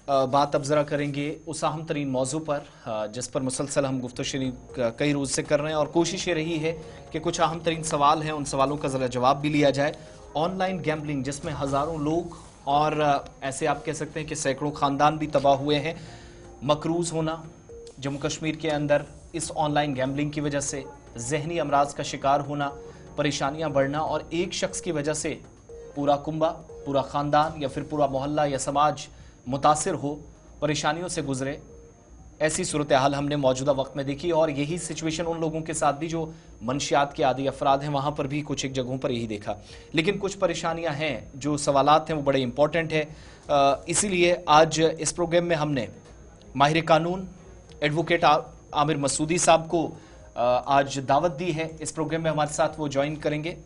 बात अब ज़रा करेंगे उस अहम तरीन मौजू पर जिस पर मुसलसल हम गुफ्तशरी कई रोज़ से कर रहे हैं और कोशिश ये रही है कि कुछ अहम तरीन सवाल हैं, उन सवालों का ज़रा जवाब भी लिया जाए। ऑनलाइन गैम्बलिंग जिसमें हज़ारों लोग और ऐसे आप कह सकते हैं कि सैकड़ों ख़ानदान भी तबाह हुए हैं। मकरूज़ होना जम्मू कश्मीर के अंदर इस ऑनलाइन गैम्बलिंग की वजह से, जहनी अमराज का शिकार होना, परेशानियाँ बढ़ना और एक शख्स की वजह से पूरा कुंबा, पूरा ख़ानदान या फिर पूरा मोहल्ला या समाज मुतासिर हो, परेशानियों से गुजरे। ऐसी सूरत हाल हमने मौजूदा वक्त में देखी और यही सिचुएशन उन लोगों के साथ भी जो मंशियात के आदी अफराद हैं, वहाँ पर भी कुछ एक जगहों पर यही देखा। लेकिन कुछ परेशानियाँ हैं, जो सवालात हैं वो बड़े इंपॉर्टेंट है। इसीलिए आज इस प्रोग्राम में हमने माहिर कानून एडवोकेट आमिर मसूदी साहब को आज दावत दी है। इस प्रोग्राम में हमारे साथ वो ज्वाइन करेंगे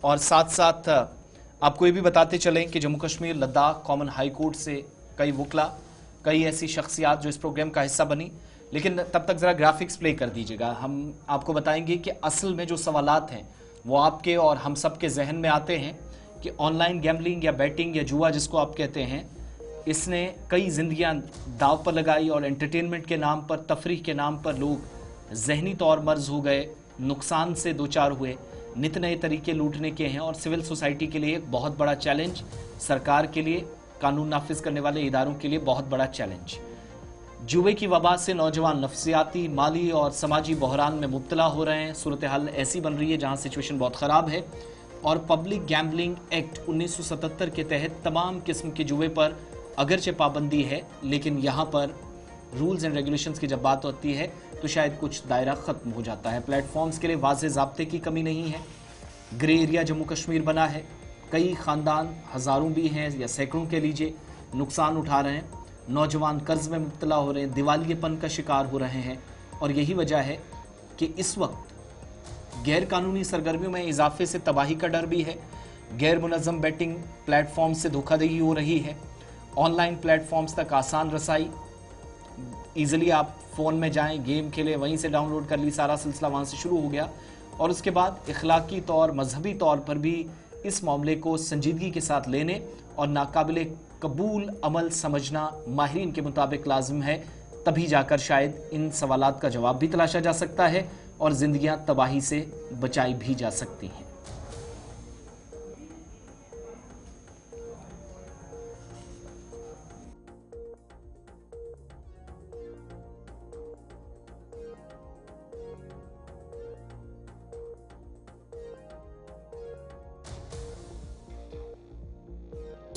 और साथ साथ आपको ये भी बताते चलें कि Jammu Kashmir Ladakh common high court से कई वकला, कई ऐसी शख्सियात जो इस प्रोग्राम का हिस्सा बनी। लेकिन तब तक ज़रा ग्राफिक्स प्ले कर दीजिएगा। हम आपको बताएंगे कि असल में जो सवालात हैं वो आपके और हम सब के जहन में आते हैं कि ऑनलाइन गैम्बलिंग या बैटिंग या जुआ जिसको आप कहते हैं, इसने कई जिंदगियां दाव पर लगाई और एंटरटेनमेंट के नाम पर, तफरीह के नाम पर लोग जहनी तौर मर्ज हो गए, नुकसान से दो चार हुए, नित नए तरीके लूटने के हैं और सिविल सोसाइटी के लिए एक बहुत बड़ा चैलेंज, सरकार के लिए, कानून नाफिज करने वाले इदारों के लिए बहुत बड़ा चैलेंज। जुए की वबा से नौजवान नफसियाती, माली और समाजी बहरान में मुब्तला हो रहे हैं। सूरत हाल ऐसी बन रही है जहां सिचुएशन बहुत ख़राब है और पब्लिक गैम्बलिंग एक्ट 1977 के तहत तमाम किस्म के जुए पर अगरचे पाबंदी है, लेकिन यहाँ पर रूल्स एंड रेगुलेशंस की जब बात होती है तो शायद कुछ दायरा ख़त्म हो जाता है। प्लेटफॉर्म्स के लिए वाज़े ज़ाब्ते की कमी नहीं है। ग्रे एरिया जम्मू कश्मीर बना है। कई ख़ानदान, हज़ारों भी हैं या सैकड़ों के लीजिए, नुकसान उठा रहे हैं। नौजवान कर्ज में मुब्तला हो रहे हैं, दिवालियेपन का शिकार हो रहे हैं और यही वजह है कि इस वक्त गैर कानूनी सरगर्मियों में इजाफे से तबाही का डर भी है। गैर मुनज़्ज़म बैटिंग प्लेटफॉर्म से धोखाधड़ी हो रही है। ऑनलाइन प्लेटफॉर्म्स तक आसान रसाई, ईजिली आप फ़ोन में जाएं, गेम खेलें, वहीं से डाउनलोड कर ली, सारा सिलसिला वहाँ से शुरू हो गया। और उसके बाद इखलाकी तौर, मजहबी तौर पर भी इस मामले को संजीदगी के साथ लेने और नाकाबिले कबूल अमल समझना माहिरीन के मुताबिक लाजिम है। तभी जाकर शायद इन सवालात का जवाब भी तलाशा जा सकता है और ज़िंदगियां तबाही से बचाई भी जा सकती हैं।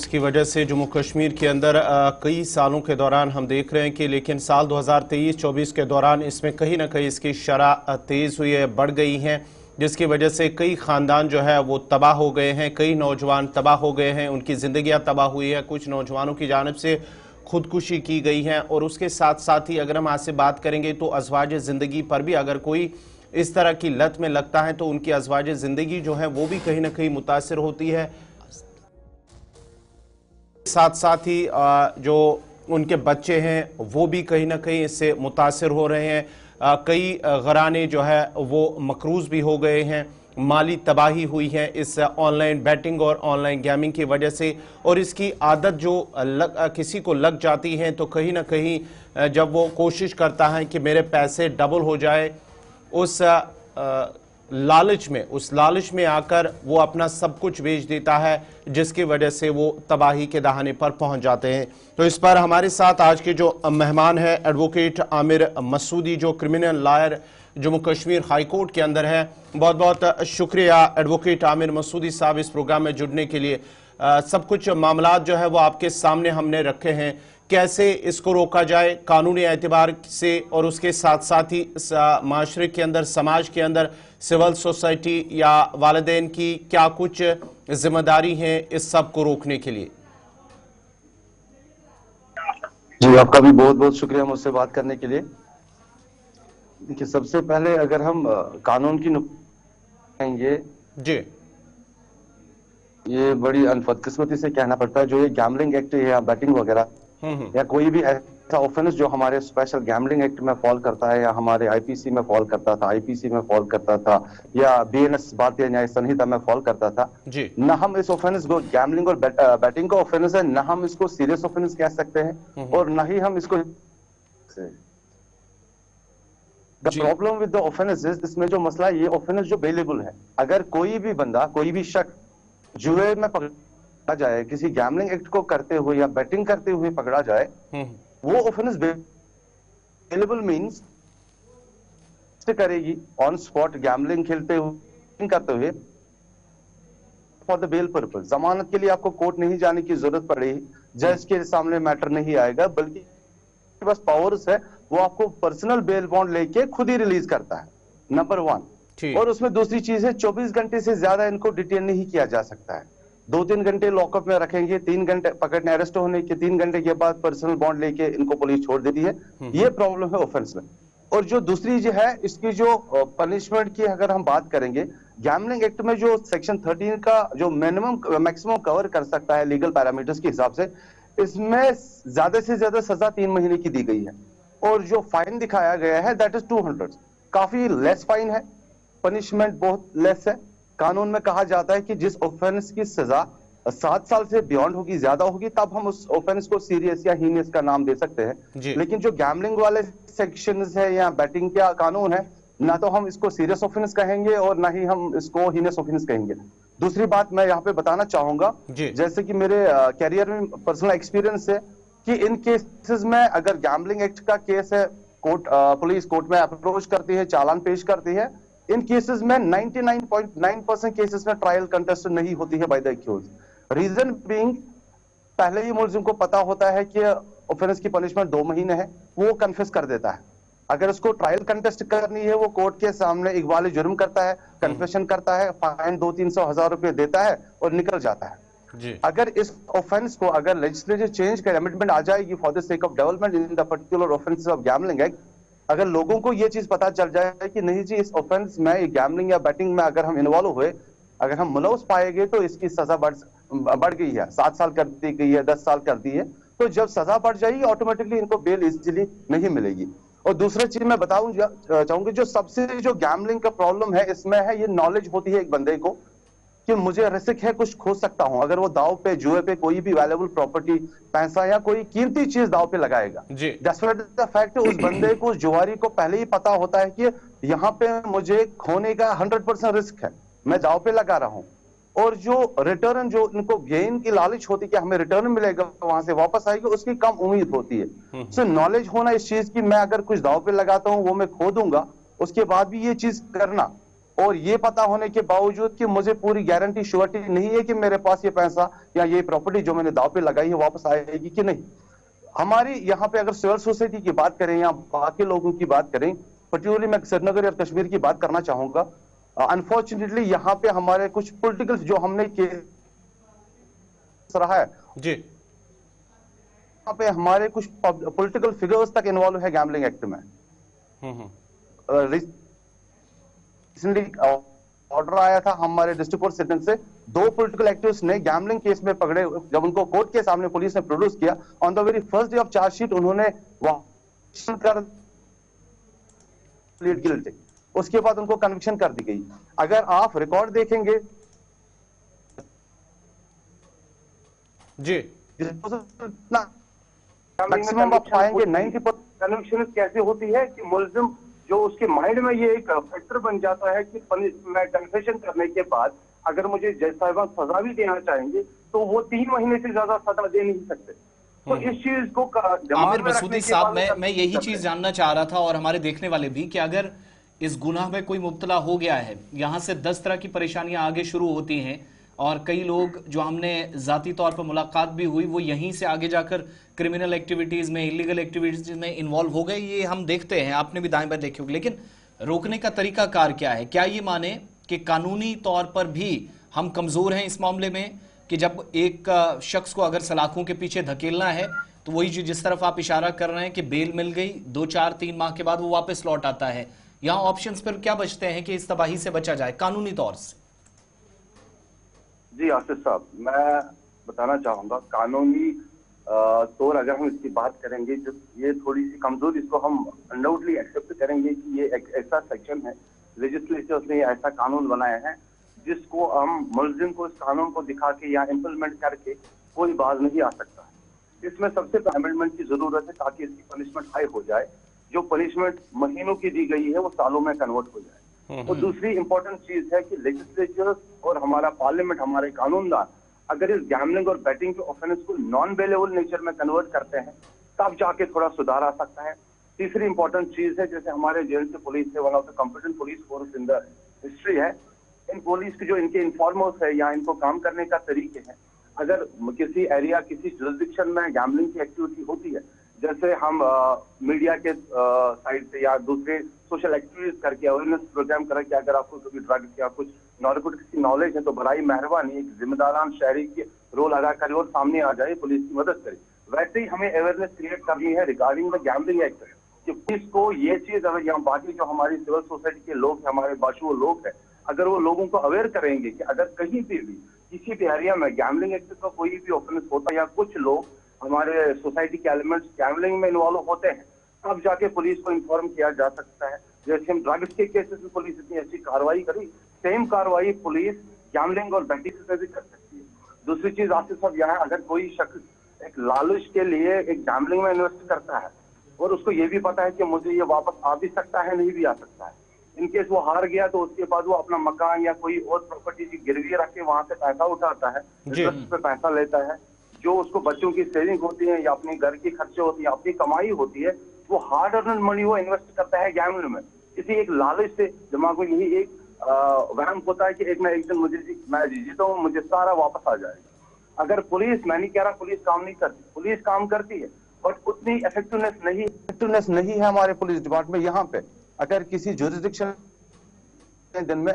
की वजह से जम्मू कश्मीर के अंदर कई सालों के दौरान हम देख रहे हैं कि लेकिन साल 2023-24 के दौरान इसमें कहीं ना कहीं इसकी शरह तेज़ हुई है, बढ़ गई हैं, जिसकी वजह से कई ख़ानदान जो है वो तबाह हो गए हैं, कई नौजवान तबाह हो गए हैं, उनकी ज़िंदगियां तबाह हुई है। कुछ नौजवानों की जानिब से खुदकुशी की गई है और उसके साथ साथ ही अगर हम आज से बात करेंगे तो अज़वाज ज़िंदगी पर भी अगर कोई इस तरह की लत में लगता है तो उनकी अज़वाज ज़िंदगी जो है वो भी कहीं ना कहीं मुतासिर होती है। साथ साथ ही जो उनके बच्चे हैं वो भी कहीं ना कहीं इससे मुतासिर हो रहे हैं। कई घराने जो है वो मकरूज़ भी हो गए हैं, माली तबाही हुई है इस ऑनलाइन बैटिंग और ऑनलाइन गेमिंग की वजह से। और इसकी आदत जो किसी को लग जाती है तो कहीं ना कहीं जब वो कोशिश करता है कि मेरे पैसे डबल हो जाए, उस लालच में आकर वो अपना सब कुछ बेच देता है, जिसकी वजह से वो तबाही के दहाने पर पहुंच जाते हैं। तो इस पर हमारे साथ आज के जो मेहमान हैं एडवोकेट आमिर मसूदी, जो criminal lawyer Jammu Kashmir high court के अंदर हैं। बहुत बहुत शुक्रिया एडवोकेट आमिर मसूदी साहब इस प्रोग्राम में जुड़ने के लिए। सब कुछ मामलात जो है वो आपके सामने हमने रखे हैं, कैसे इसको रोका जाए कानूनी एतबार से और उसके साथ साथ ही माशरे के अंदर, समाज के अंदर सिविल सोसाइटी या वालिदैन की क्या कुछ जिम्मेदारी है इस सब को रोकने के लिए। जी, आपका भी बहुत बहुत शुक्रिया मुझसे बात करने के लिए। देखिए, सबसे पहले अगर हम कानून की कहेंगे जी, ये बड़ी अनबदकिस्मती से कहना पड़ता है, जो ये गैम्बलिंग एक्ट या बैटिंग वगैरह या कोई भी ऐसा ऑफेंस जो हमारे स्पेशल गैम्बलिंग एक्ट में फॉल करता है या हमारे आईपीसी में फॉल करता था, आईपीसी में फॉल करता था या बीएनएस भारतीय न्याय संहिता में फॉल करता था, जी न हम इस ऑफेंस को गैम्बलिंग और बैटिंग का ऑफेंस है, न हम इसको सीरियस ऑफेंस कह सकते हैं और न ही हम इसको the problem with the offences. इसमें जो मसला है, ये ऑफेंस जो बेलेबल है, अगर कोई भी बंदा, कोई भी शख्स जुए में पकड़ा जाए, किसी गैम्बलिंग एक्ट को करते हुए या बैटिंग करते हुए पकड़ा जाए, वो ऑफेंस बेलेबल मींस करेगी ऑन स्पॉट गैम्बलिंग खेलते हुए, करते हुए फॉर द बेल पर्पस। जमानत के लिए आपको कोर्ट नहीं जाने की जरूरत पड़ेगी, जज के सामने मैटर नहीं आएगा, बल्कि बस पावर्स है, वो आपको पर्सनल बेल बॉन्ड लेके खुद ही रिलीज करता है, नंबर 1। और उसमें दूसरी चीज है, 24 घंटे से ज्यादा इनको डिटेन नहीं किया जा सकता है। 2-3 घंटे लॉकअप में रखेंगे, 3 घंटे पकड़ने, अरेस्ट होने के 3 घंटे के बाद पर्सनल बॉन्ड लेके इनको पुलिस छोड़ देती है। ये प्रॉब्लम है ऑफेंस में। और जो दूसरी जो है, इसकी जो पनिशमेंट की अगर हम बात करेंगे, गैम्बलिंग एक्ट में जो सेक्शन 13 का जो मिनिमम मैक्सिमम कवर कर सकता है लीगल पैरामीटर्स के हिसाब से, इसमें ज्यादा से ज्यादा सजा 3 महीने की दी गई है। और जो फाइन दिखाया गया है दैट इज 200, काफी लेस फाइन है, पनिशमेंट बहुत लेस है। कानून में कहा जाता है कि जिस ऑफेंस की सजा 7 साल से बियॉन्ड होगी, ज्यादा होगी, तब हम उस ऑफेंस को सीरियस या हीनियस का नाम दे सकते हैं। लेकिन जो गैम्बलिंग वाले सेक्शंस है या बैटिंग का कानून है, ना तो हम इसको सीरियस ऑफेंस कहेंगे और ना ही हम इसको हीनियस ऑफेंस कहेंगे। दूसरी बात मैं यहाँ पे बताना चाहूंगा, जैसे कि मेरे कैरियर में पर्सनल एक्सपीरियंस है कि इन केसेस में अगर गैम्बलिंग एक्ट का केस है, कोर्ट पुलिस कोर्ट में अप्रोच करती है, चालान पेश करती है, इन केसेस में 99.9% केसेस में ट्रायल कंटेस्ट नहीं होती है by the accused. Reason being, पहले ही मुल्जिम को पता होता है कि ऑफेंस की पनिशमेंट 2 महीने है, वो कन्फेस कर देता है। अगर उसको ट्रायल कंटेस्ट करनी है, वो कोर्ट के सामने इकबाल जुर्म करता है, कन्फेशन करता है, फाइन 200-300 रुपए देता है और निकल जाता है। अगर इस ऑफेंस को अगर लेजिस्लेचर चेंज कर अमेंडमेंट आ जाएगी for the sake of development in the particular offences of gambling act, अगर लोगों को ये चीज पता चल जाए कि नहीं जी, इस ऑफेंस में गैम्बलिंग या बैटिंग में अगर हम इन्वॉल्व हुए, अगर हम मुलव्वस पाए गए, तो इसकी सजा बढ़ गई है, 7 साल कर दी गई है, 10 साल कर दी है, तो जब सजा बढ़ जाएगी ऑटोमेटिकली इनको बेल इजीली नहीं मिलेगी। और दूसरा चीज मैं बताऊं चाहूंगी, जो सबसे जो गैम्बलिंग का प्रॉब्लम है इसमें है, ये नॉलेज होती है एक बंदे को कि मुझे रिस्क है, कुछ खो सकता हूं। अगर वो दाव पे, जुए पे कोई भी वैल्यूएबल प्रॉपर्टी, पैसा या कोई कीमती चीज दाव पे लगाएगा, डेस्परेट द फैक्ट, उस बंदे को, उस जुआरी को पहले ही पता होता है कि यहाँ पे मुझे खोने का 100% रिस्क है, मैं दाव पे लगा रहा हूं। और जो रिटर्न, जो इनको गेन की लालच होती है कि हमें रिटर्न मिलेगा, वहां से वापस आएगा, उसकी कम उम्मीद होती है। सो नॉलेज होना इस चीज की, मैं अगर कुछ दाव पे लगाता हूं वो मैं खो दूंगा, उसके बाद भी ये चीज करना, और ये पता होने के बावजूद कि मुझे पूरी गारंटी, श्योरिटी नहीं है कि मेरे पास ये पैसा या ये प्रॉपर्टी जो मैंने दाव पे लगाई है वापस आएगी कि नहीं। हमारी यहाँ पे अगर सिविल सोसाइटी की बात करें या बाकी लोगों की बात करें, पर्टिकुलरली मैं श्रीनगर या कश्मीर की बात करना चाहूंगा, अनफॉर्चुनेटली यहाँ पे हमारे कुछ पॉलिटिकल जो हमने केस रहा है जी, यहाँ पे हमारे कुछ पॉलिटिकल फिगर्स तक इन्वॉल्व है गैम्बलिंग एक्ट में। रिसेंटली ऑर्डर आया था हमारे डिस्ट्रिक्ट कोर्ट सेशन से, 2 पॉलिटिकल एक्टिविस्ट ने गैम्बलिंग केस में पकड़े, जब उनको कोर्ट के सामने पुलिस ने प्रोड्यूस किया, on the very first day of chargesheet उन्होंने कर प्लीड गिल्टी, उसके बाद उनको कन्विक्शन कर दी गई। अगर आप रिकॉर्ड देखेंगे जी, मैक्सिमम आप पाएंगे 90% कन्विक्शन कैसे होती है कि मुल्जिम जो उसके माइंड में ये एक फैक्टर बन जाता है कि मैं कन्फेशन करने के बाद अगर मुझे जज साहिबान सजा भी देना चाहेंगे तो वो 3 महीने से ज्यादा सजा दे नहीं सकते। तो इस चीज को आमिर मसूदी साहब, मैं यही चीज जानना चाह रहा था और हमारे देखने वाले भी, कि अगर इस गुनाह में कोई मुब्तला हो गया है, यहाँ से 10 तरह की परेशानियां आगे शुरू होती हैं, और कई लोग जो हमने जाती तौर पर मुलाकात भी हुई, वो यहीं से आगे जाकर क्रिमिनल एक्टिविटीज में, इलीगल एक्टिविटीज में इन्वॉल्व हो गए। ये हम देखते हैं, आपने भी दाएं बाएं देखे होंगे। लेकिन रोकने का तरीकाकार क्या है? क्या ये माने कि कानूनी तौर पर भी हम कमजोर हैं इस मामले में, कि जब एक शख्स को अगर सलाखों के पीछे धकेलना है तो वही जिस तरफ आप इशारा कर रहे हैं कि बेल मिल गई, 2, 4, 3 माह के बाद वो वापस लौट आता है, यहाँ ऑप्शंस पर क्या बचते हैं कि इस तबाही से बचा जाए कानूनी तौर से? जी आसिफ साहब, मैं बताना चाहूंगा, कानूनी तौर अगर हम इसकी बात करेंगे, जो ये थोड़ी सी कमजोर, इसको हम अनडाउटली एक्सेप्ट करेंगे कि ये एक ऐसा सेक्शन है, लेजिस्लेचर ने ऐसा कानून बनाया है जिसको हम मुलजिम को इस कानून को दिखा के या इम्प्लीमेंट करके कोई बाज नहीं आ सकता है। इसमें सबसे पहले अमेंडमेंट की जरूरत है ताकि इसकी पनिशमेंट हाई हो जाए। जो पनिशमेंट महीनों की दी गई है वो सालों में कन्वर्ट हो जाए। और दूसरी इंपॉर्टेंट चीज है कि लेजिस्लेचर और हमारा पार्लियामेंट, हमारे कानूनदान अगर इस गैम्बलिंग और बेटिंग के ऑफेंस को नॉन बेलेबल नेचर में कन्वर्ट करते हैं तब जाके थोड़ा सुधार आ सकता है। तीसरी इंपॉर्टेंट चीज है, जैसे हमारे जेल से पुलिस है, one of the competent police force in the history है, इन पुलिस के जो इनके इन्फॉर्मर्स है या इनको काम करने का तरीके हैं, अगर किसी एरिया, किसी जुरिस्डिक्शन में गैम्बलिंग की एक्टिविटी होती है, जैसे हम मीडिया के साइड से या दूसरे सोशल एक्टिविटीज करके अवेयरनेस प्रोग्राम करें कि अगर आपको कभी ड्रग्स या कुछ नार्कोटिक्स की नॉलेज है तो बड़ी मेहरबानी एक जिम्मेदारान शहरी की रोल अदा करे और सामने आ जाए, पुलिस की मदद करे। वैसे ही हमें अवेयरनेस क्रिएट करनी है रिगार्डिंग द गैम्बलिंग एक्ट कि पुलिस को ये चीज, अगर यहाँ बाकी जो हमारी सिविल सोसाइटी के लोग हैं, हमारे बाशुओ लोग हैं, अगर वो लोगों को अवेयर करेंगे कि अगर कहीं पे भी किसी भी एरिया में गैम्बलिंग एक्ट का कोई भी ऑफेंस होता है या कुछ लोग हमारे सोसाइटी के एलिमेंट्स गैम्बलिंग में इन्वॉल्व होते हैं, तब जाके पुलिस को इन्फॉर्म किया जा सकता है। जैसे हम ड्रग्स के केसेस में पुलिस इतनी अच्छी कार्रवाई करी, सेम कार्रवाई पुलिस गैम्बलिंग और बेटिंग से भी कर सकती है। दूसरी चीज आसिफ साहब यहाँ, अगर कोई शख्स एक लालच के लिए एक गैम्बलिंग में इन्वेस्ट करता है और उसको ये भी पता है कि मुझे ये वापस आ भी सकता है, नहीं भी आ सकता है, इनकेस वो हार गया तो उसके बाद वो अपना मकान या कोई और प्रॉपर्टी की गिरवी रख के वहां से पैसा उठाता है, इंटरेस्ट पे पैसा लेता है, जो उसको बच्चों की सेविंग होती है या अपने घर के खर्चे होती है, अपनी कमाई होती है, वो हार्ड अर्न मनी वो इन्वेस्ट करता है गैम्बलिंग में। इसी एक लालच से दिमाग में यही एक वहम होता है कि एक ना एक दिन मैं जीता हूँ, मुझे सारा वापस आ जाएगा। अगर पुलिस, मैं नहीं कह रहा पुलिस काम नहीं करती, पुलिस काम करती है, बट उतनी इफेक्टिवनेस नहीं है हमारे पुलिस डिपार्टमेंट यहाँ पे। अगर किसी जुरिस्डिक्शन दिन में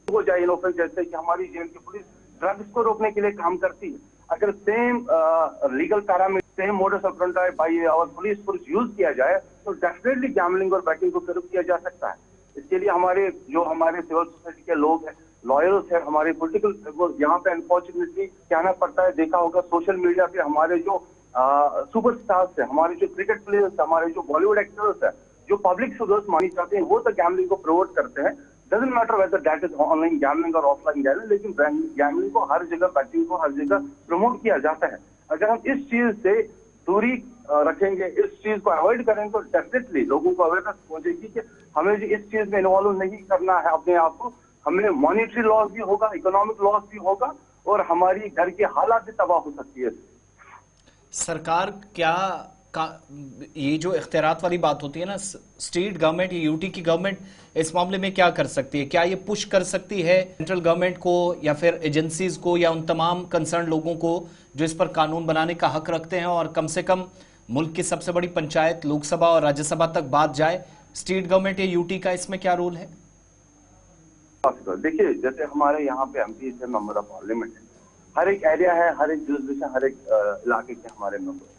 हो जाए इनऑफेंस, जैसे कि हमारी जेल की पुलिस ड्रग्स को रोकने के लिए काम करती है, अगर same legal parameter, same modus operandi by our police force use किया जाए तो डेफिनेटली गैम्बलिंग और बेटिंग को कर्ब किया जा सकता है। इसके लिए हमारे सिविल सोसाइटी के लोग हैं, लॉयर्स है, हमारे पॉलिटिकल, यहाँ पे अनफॉर्चुनेटली कहना पड़ता है, देखा होगा सोशल मीडिया पे हमारे जो सुपरस्टार्स है, हमारे जो क्रिकेट प्लेयर्स है, हमारे जो बॉलीवुड एक्टर्स है, जो पब्लिक फिगर्स मानी जाते हैं, वो तो गैम्बलिंग को प्रमोट करते हैं। Doesn't matter whether that is online gambling और ऑफलाइन गैम्बलिंग, लेकिन गैम्बलिंग को हर जगह, बैटिंग को हर जगह प्रमोट किया जाता है। अगर हम इस चीज से दूरी रखेंगे, इस चीज को अवॉइड करेंगे तो डेफिनेटली लोगों को अवेयरनेस पहुंचेगी कि हमें इस चीज में इन्वॉल्व नहीं करना है अपने आप को। हमें मॉनिटरी लॉस भी होगा, इकोनॉमिक लॉस भी होगा और हमारी घर की हालात भी तबाह हो सकती है। सरकार ये जो इख्तियारात वाली बात होती है ना, स्टेट गवर्नमेंट या यूटी की गवर्नमेंट इस मामले में क्या कर सकती है? क्या ये पुश कर सकती है सेंट्रल गवर्नमेंट को या फिर एजेंसीज को या उन तमाम कंसर्न लोगों को जो इस पर कानून बनाने का हक रखते हैं, और कम से कम मुल्क की सबसे बड़ी पंचायत लोकसभा और राज्यसभा तक बात जाए? स्टेट गवर्नमेंट या यूटी का इसमें क्या रोल है? देखिए, जैसे हमारे यहाँ पे एमपी से मेंबर ऑफ पार्लियामेंट है, हर एक एरिया है, हर एक जुरिस्डिक्शन, हर एक इलाके के हमारे मेंबर।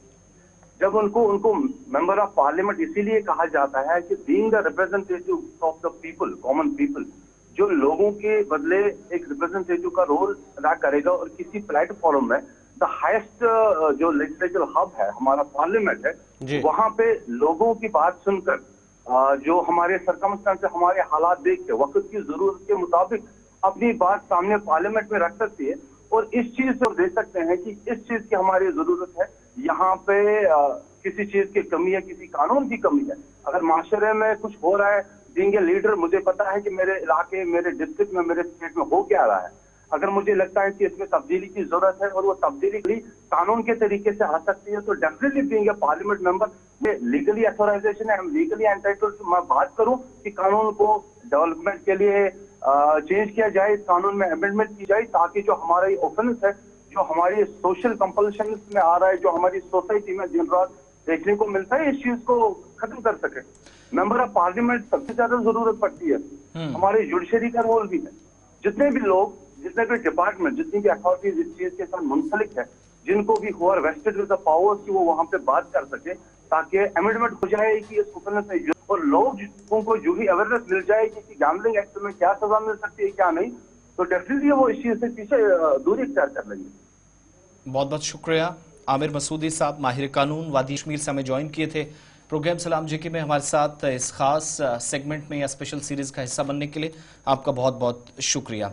जब उनको मेंबर ऑफ पार्लियामेंट इसीलिए कहा जाता है कि being the representative of the people, common people, जो लोगों के बदले एक रिप्रेजेंटेटिव का रोल अदा करेगा। और किसी प्लेटफॉर्म में द हाईएस्ट जो लेजिस्लेटिव हब है, हमारा पार्लियामेंट है, वहां पे लोगों की बात सुनकर, जो हमारे सरकमस्टेंस, हमारे हालात देख के, वक्त की जरूरत के मुताबिक अपनी बात सामने पार्लियामेंट में रख सकती है। और इस चीज से देख सकते हैं कि इस चीज की हमारी जरूरत है। यहाँ पे किसी चीज की कमी है, किसी कानून की कमी है। अगर माशरे में कुछ हो रहा है, बीइंग ए लीडर मुझे पता है कि मेरे इलाके, मेरे डिस्ट्रिक्ट में, मेरे स्टेट में हो क्या रहा है। अगर मुझे लगता है कि इसमें तब्दीली की जरूरत है और वो तब्दीली कानून के तरीके से आ सकती है, तो definitely being a parliament member, ये लीगली अथोराइजेशन है, हम लीगली एंटाइटल्ड। मैं बात करूं कि कानून को डेवलपमेंट के लिए चेंज किया जाए, इस कानून में अमेंडमेंट की जाए, ताकि जो हमारा ये ऑफेंस है, जो हमारी सोशल कंपल्शन में आ रहा है, जो हमारी सोसाइटी में दिन रात देखने को मिलता है, इस चीज को खत्म कर सके। मेंबर ऑफ पार्लियामेंट सबसे ज्यादा जरूरत पड़ती है। हमारे जुडिशरी का रोल भी है। जितने भी लोग, जितने भी डिपार्टमेंट, जितनी भी अथॉरिटीज इस चीज के साथ मुंसलिक है, जिनको भी who are vested with the powers की वो वहां पे बात कर सके, ताकि अमेंडमेंट हो जाए कि इस ऑफेंस में, और लोगों को जो ही अवेयरनेस मिल जाएगी कि गैम्बलिंग एक्ट में क्या सजा मिल सकती है, क्या नहीं, तो डेफिनेटली वो इस चीज से पीछे दूरी इख्तियार कर लेंगे। बहुत बहुत शुक्रिया आमिर मसूदी साहब, माहिर कानून वादी कश्मीर से हमें ज्वाइन किए थे प्रोग्राम सलाम जेके में हमारे साथ इस खास सेगमेंट में या स्पेशल सीरीज का हिस्सा बनने के लिए आपका बहुत बहुत शुक्रिया।